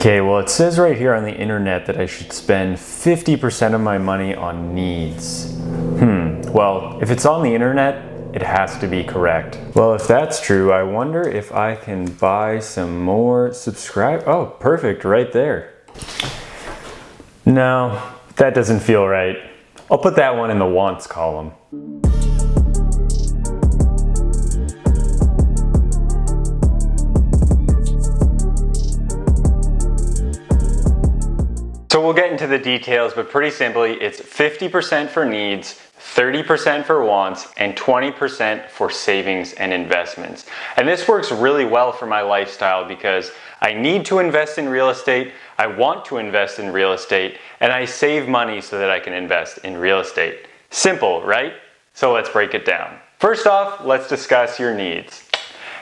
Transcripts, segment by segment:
Okay, well, it says right here on the internet that I should spend 50% of my money on needs. Well, if it's on the internet, it has to be correct. Well, if that's true, I wonder if I can buy some more Oh, perfect, right there. No, that doesn't feel right. I'll put that one in the wants column. So we'll get into the details, but pretty simply, it's 50% for needs, 30% for wants, and 20% for savings and investments. And this works really well for my lifestyle because I need to invest in real estate, I want to invest in real estate, and I save money so that I can invest in real estate. Simple, right? So let's break it down. First off, let's discuss your needs.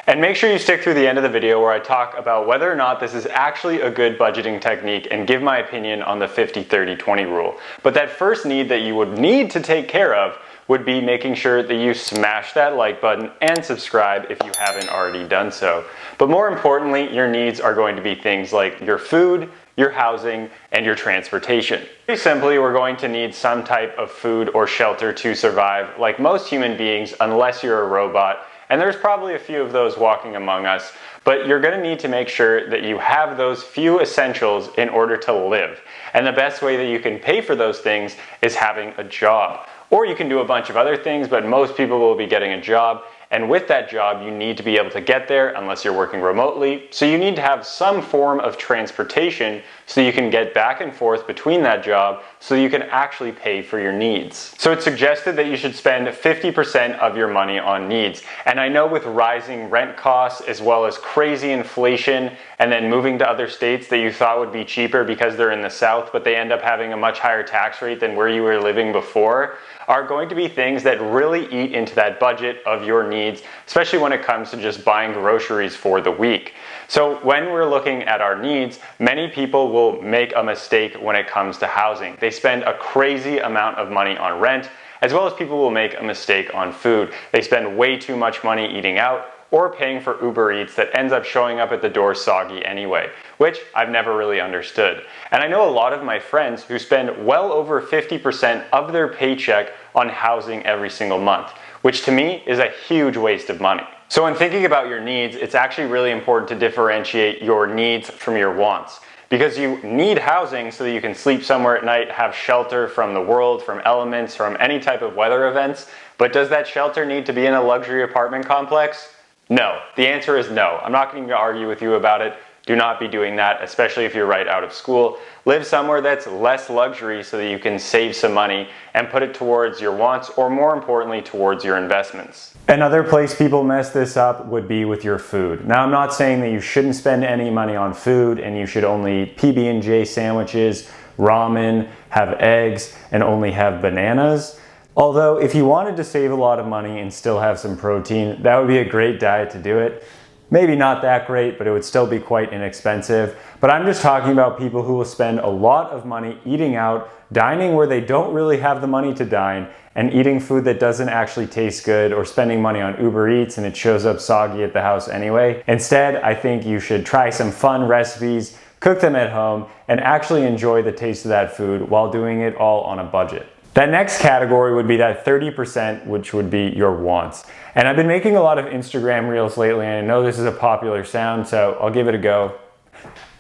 And make sure you stick through the end of the video where I talk about whether or not this is actually a good budgeting technique and give my opinion on the 50-30-20 rule. But that first need that you would need to take care of would be making sure that you smash that like button and subscribe if you haven't already done so. But more importantly, your needs are going to be things like your food, your housing, and your transportation. Very simply, we're going to need some type of food or shelter to survive, like most human beings, unless you're a robot. And there's probably a few of those walking among us, but you're going to need to make sure that you have those few essentials in order to live. And the best way that you can pay for those things is having a job. Or you can do a bunch of other things, but most people will be getting a job. And with that job, you need to be able to get there unless you're working remotely. So you need to have some form of transportation so you can get back and forth between that job so you can actually pay for your needs. So it's suggested that you should spend 50% of your money on needs. And I know with rising rent costs as well as crazy inflation and then moving to other states that you thought would be cheaper because they're in the South, but they end up having a much higher tax rate than where you were living before, are going to be things that really eat into that budget of your needs, especially when it comes to just buying groceries for the week. So when we're looking at our needs, many people will make a mistake when it comes to housing. They spend a crazy amount of money on rent, as well as people will make a mistake on food. They spend way too much money eating out or paying for Uber Eats that ends up showing up at the door soggy anyway, which I've never really understood. And I know a lot of my friends who spend well over 50% of their paycheck on housing every single month, which to me is a huge waste of money. So when thinking about your needs, it's actually really important to differentiate your needs from your wants. Because you need housing so that you can sleep somewhere at night, have shelter from the world, from elements, from any type of weather events. But does that shelter need to be in a luxury apartment complex? No. The answer is no. I'm not going to argue with you about it. Do not be doing that, especially if you're right out of school. Live somewhere that's less luxury so that you can save some money and put it towards your wants, or more importantly, towards your investments. Another place people mess this up would be with your food. Now, I'm not saying that you shouldn't spend any money on food and you should only PB&J sandwiches, ramen, have eggs, and only have bananas. Although, if you wanted to save a lot of money and still have some protein, that would be a great diet to do it. Maybe not that great, but it would still be quite inexpensive. But I'm just talking about people who will spend a lot of money eating out, dining where they don't really have the money to dine, and eating food that doesn't actually taste good, or spending money on Uber Eats and it shows up soggy at the house anyway. Instead, I think you should try some fun recipes, cook them at home, and actually enjoy the taste of that food while doing it all on a budget. That next category would be that 30%, which would be your wants. And I've been making a lot of Instagram reels lately, and I know this is a popular sound, so I'll give it a go.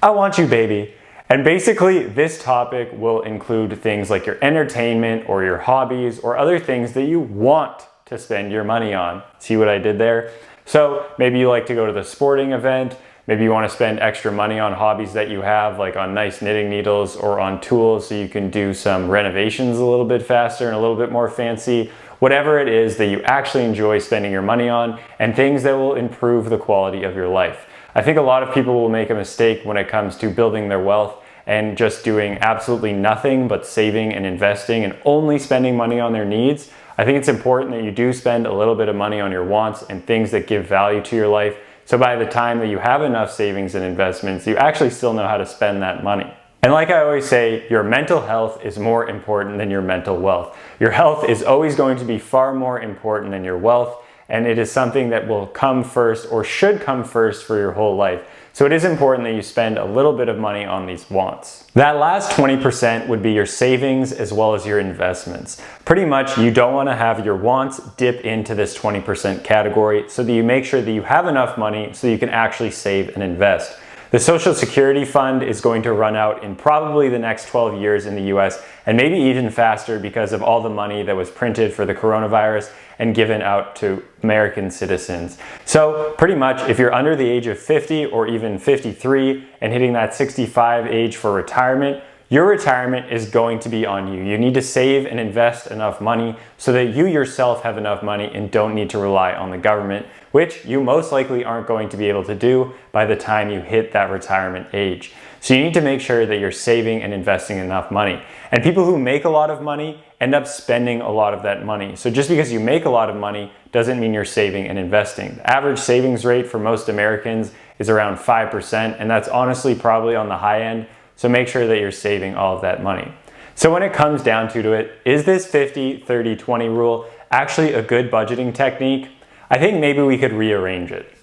I want you, baby. And basically, this topic will include things like your entertainment or your hobbies or other things that you want to spend your money on. See what I did there? So maybe you like to go to the sporting event. Maybe you want to spend extra money on hobbies that you have, like on nice knitting needles or on tools so you can do some renovations a little bit faster and a little bit more fancy. Whatever it is that you actually enjoy spending your money on, and things that will improve the quality of your life. I think a lot of people will make a mistake when it comes to building their wealth and just doing absolutely nothing but saving and investing and only spending money on their needs. I think it's important that you do spend a little bit of money on your wants and things that give value to your life. So by the time that you have enough savings and investments, you actually still know how to spend that money. And like I always say, your mental health is more important than your mental wealth. Your health is always going to be far more important than your wealth, and it is something that will come first or should come first for your whole life. So it is important that you spend a little bit of money on these wants. That last 20% would be your savings as well as your investments. Pretty much you don't want to have your wants dip into this 20% category, so that you make sure that you have enough money so you can actually save and invest. The Social Security Fund is going to run out in probably the next 12 years in the US, and maybe even faster because of all the money that was printed for the coronavirus and given out to American citizens. So pretty much if you're under the age of 50 or even 53 and hitting that 65 age for retirement, your retirement is going to be on you. You need to save and invest enough money so that you yourself have enough money and don't need to rely on the government, which you most likely aren't going to be able to do by the time you hit that retirement age. So you need to make sure that you're saving and investing enough money. And people who make a lot of money end up spending a lot of that money. So just because you make a lot of money doesn't mean you're saving and investing. The average savings rate for most Americans is around 5%, and that's honestly probably on the high end. So make sure that you're saving all of that money. So when it comes down to it, is this 50-30-20 rule actually a good budgeting technique? I think maybe we could rearrange it.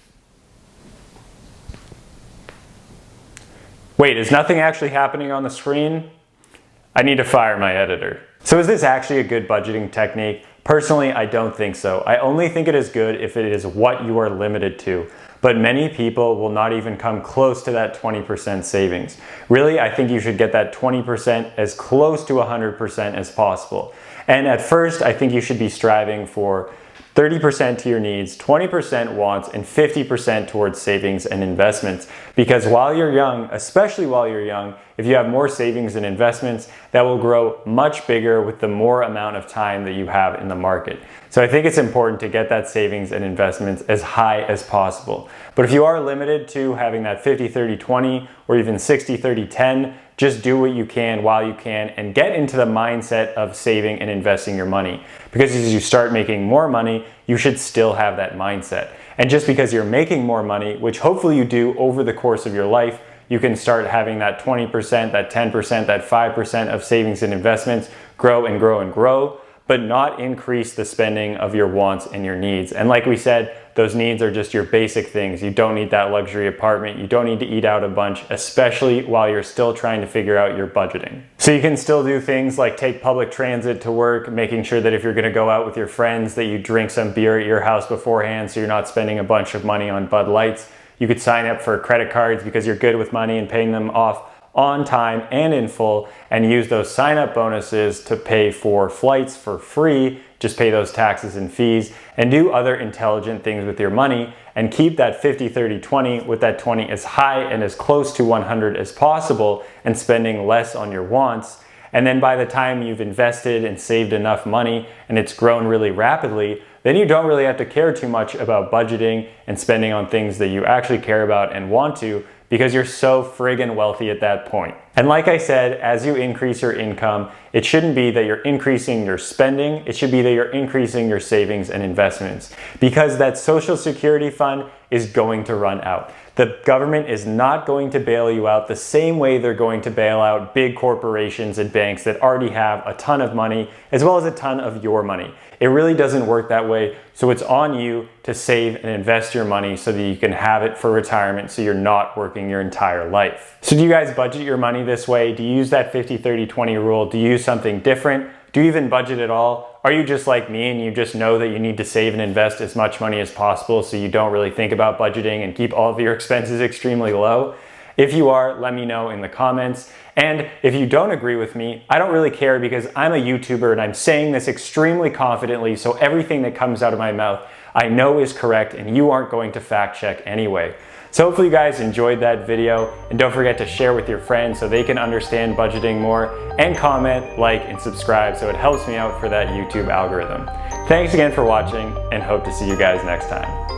Wait, is nothing actually happening on the screen? I need to fire my editor. So is this actually a good budgeting technique? Personally, I don't think so. I only think it is good if it is what you are limited to. But many people will not even come close to that 20% savings. Really, I think you should get that 20% as close to 100% as possible. And at first, I think you should be striving for 30% to your needs, 20% wants, and 50% towards savings and investments. Because while you're young, especially while you're young, if you have more savings and investments, that will grow much bigger with the more amount of time that you have in the market. So I think it's important to get that savings and investments as high as possible. But if you are limited to having that 50-30-20 or even 60-30-10, just do what you can while you can and get into the mindset of saving and investing your money. Because as you start making more money, you should still have that mindset. And just because you're making more money, which hopefully you do over the course of your life, you can start having that 20%, that 10%, that 5% of savings and investments grow and grow and grow, but not increase the spending of your wants and your needs. And like we said, those needs are just your basic things. You don't need that luxury apartment. You don't need to eat out a bunch, especially while you're still trying to figure out your budgeting. So you can still do things like take public transit to work, making sure that if you're gonna go out with your friends that you drink some beer at your house beforehand so you're not spending a bunch of money on Bud Lights. You could sign up for credit cards because you're good with money and paying them off on time and in full, and use those sign-up bonuses to pay for flights for free. Just pay those taxes and fees and do other intelligent things with your money, and keep that 50-30-20 with that 20 as high and as close to 100 as possible, and spending less on your wants. And then by the time you've invested and saved enough money and it's grown really rapidly, then you don't really have to care too much about budgeting and spending on things that you actually care about and want to, because you're so friggin' wealthy at that point. And like I said, as you increase your income, it shouldn't be that you're increasing your spending, it should be that you're increasing your savings and investments, because that Social Security Fund is going to run out. The government is not going to bail you out the same way they're going to bail out big corporations and banks that already have a ton of money, as well as a ton of your money. It really doesn't work that way, so it's on you to save and invest your money so that you can have it for retirement so you're not working your entire life. So do you guys budget your money this way? Do you use that 50-30-20 rule? Do you use something different? Do you even budget at all? Are you just like me and you just know that you need to save and invest as much money as possible so you don't really think about budgeting and keep all of your expenses extremely low? If you are, let me know in the comments. And if you don't agree with me, I don't really care, because I'm a YouTuber and I'm saying this extremely confidently, so everything that comes out of my mouth I know is correct and you aren't going to fact check anyway. So hopefully you guys enjoyed that video, and don't forget to share with your friends so they can understand budgeting more, and comment, like, and subscribe so it helps me out for that YouTube algorithm. Thanks again for watching, and hope to see you guys next time.